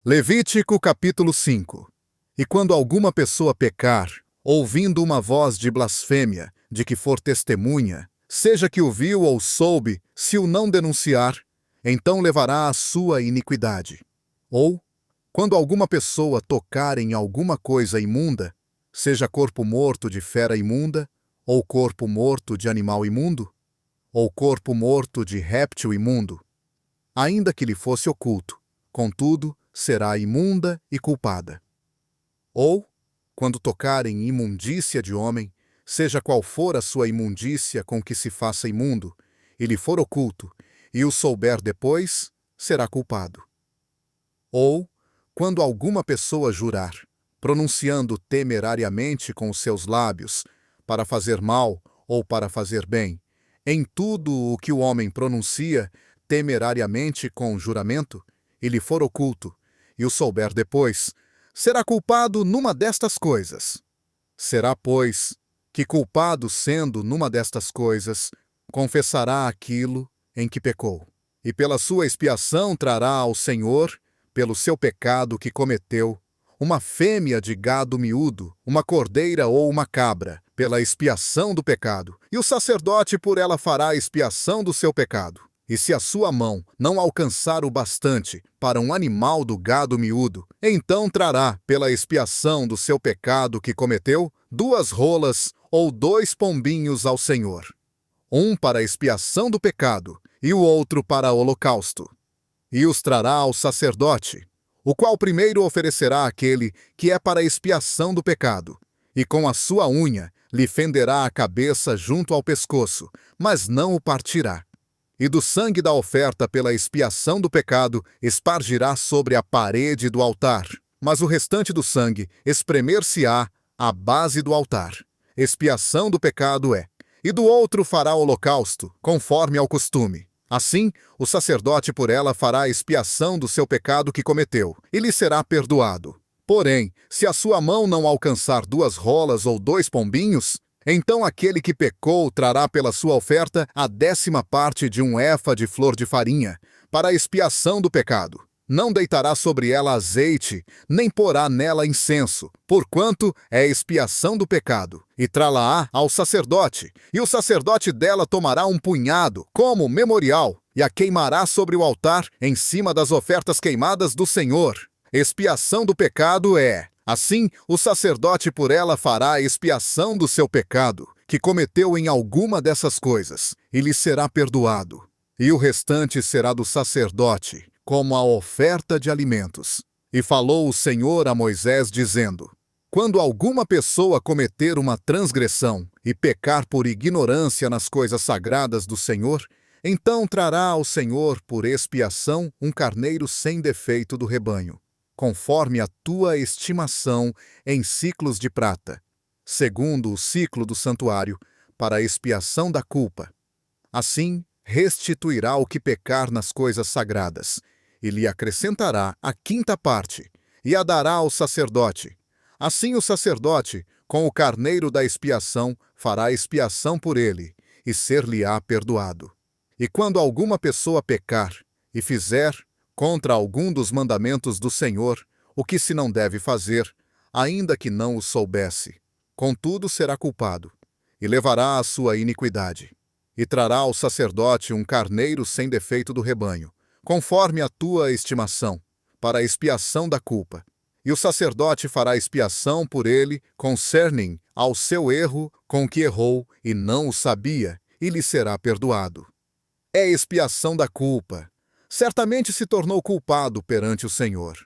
Levítico capítulo 5. E quando alguma pessoa pecar, ouvindo uma voz de blasfêmia, de que for testemunha, seja que o viu ou soube, se o não denunciar, então levará a sua iniquidade. Ou, quando alguma pessoa tocar em alguma coisa imunda, seja corpo morto de fera imunda, ou corpo morto de animal imundo, ou corpo morto de réptil imundo, ainda que lhe fosse oculto, contudo, será imunda e culpada. Ou, quando tocar em imundícia de homem, seja qual for a sua imundícia com que se faça imundo, e lhe for oculto, e o souber depois, será culpado. Ou, quando alguma pessoa jurar, pronunciando temerariamente com os seus lábios, para fazer mal ou para fazer bem, em tudo o que o homem pronuncia temerariamente com juramento, e lhe for oculto, e o souber depois, será culpado numa destas coisas. Será, pois, que culpado sendo numa destas coisas, confessará aquilo em que pecou, e pela sua expiação trará ao Senhor, pelo seu pecado que cometeu, uma fêmea de gado miúdo, uma cordeira ou uma cabra, pela expiação do pecado, e o sacerdote por ela fará a expiação do seu pecado. E se a sua mão não alcançar o bastante para um animal do gado miúdo, então trará, pela expiação do seu pecado que cometeu, 2 rolas ou 2 pombinhos ao Senhor. Um para a expiação do pecado e o outro para holocausto. E os trará ao sacerdote, o qual primeiro oferecerá aquele que é para a expiação do pecado, e com a sua unha lhe fenderá a cabeça junto ao pescoço, mas não o partirá. E do sangue da oferta pela expiação do pecado espargirá sobre a parede do altar, mas o restante do sangue espremer-se-á à base do altar. Expiação do pecado é. E do outro fará holocausto, conforme ao costume. Assim, o sacerdote por ela fará a expiação do seu pecado que cometeu, e lhe será perdoado. Porém, se a sua mão não alcançar 2 rolas ou 2 pombinhos, então aquele que pecou trará pela sua oferta a 10ª parte de um efa de flor de farinha, para a expiação do pecado. Não deitará sobre ela azeite, nem porá nela incenso, porquanto é expiação do pecado, e trá-la-á ao sacerdote, e o sacerdote dela tomará um punhado, como memorial, e a queimará sobre o altar, em cima das ofertas queimadas do Senhor. Expiação do pecado é. Assim, o sacerdote por ela fará a expiação do seu pecado, que cometeu em alguma dessas coisas, e lhe será perdoado. E o restante será do sacerdote, como a oferta de alimentos. E falou o Senhor a Moisés, dizendo: quando alguma pessoa cometer uma transgressão e pecar por ignorância nas coisas sagradas do Senhor, então trará ao Senhor por expiação um carneiro sem defeito do rebanho, conforme a tua estimação em siclos de prata, segundo o ciclo do santuário, para a expiação da culpa. Assim, restituirá o que pecar nas coisas sagradas, e lhe acrescentará a 5ª parte, e a dará ao sacerdote. Assim o sacerdote, com o carneiro da expiação, fará expiação por ele, e ser-lhe-á perdoado. E quando alguma pessoa pecar, e fizer, contra algum dos mandamentos do Senhor, o que se não deve fazer, ainda que não o soubesse, contudo será culpado, e levará a sua iniquidade. E trará ao sacerdote um carneiro sem defeito do rebanho, conforme a tua estimação, para a expiação da culpa. E o sacerdote fará expiação por ele, concerning ao seu erro com que errou e não o sabia, e lhe será perdoado. É expiação da culpa. Certamente se tornou culpado perante o Senhor.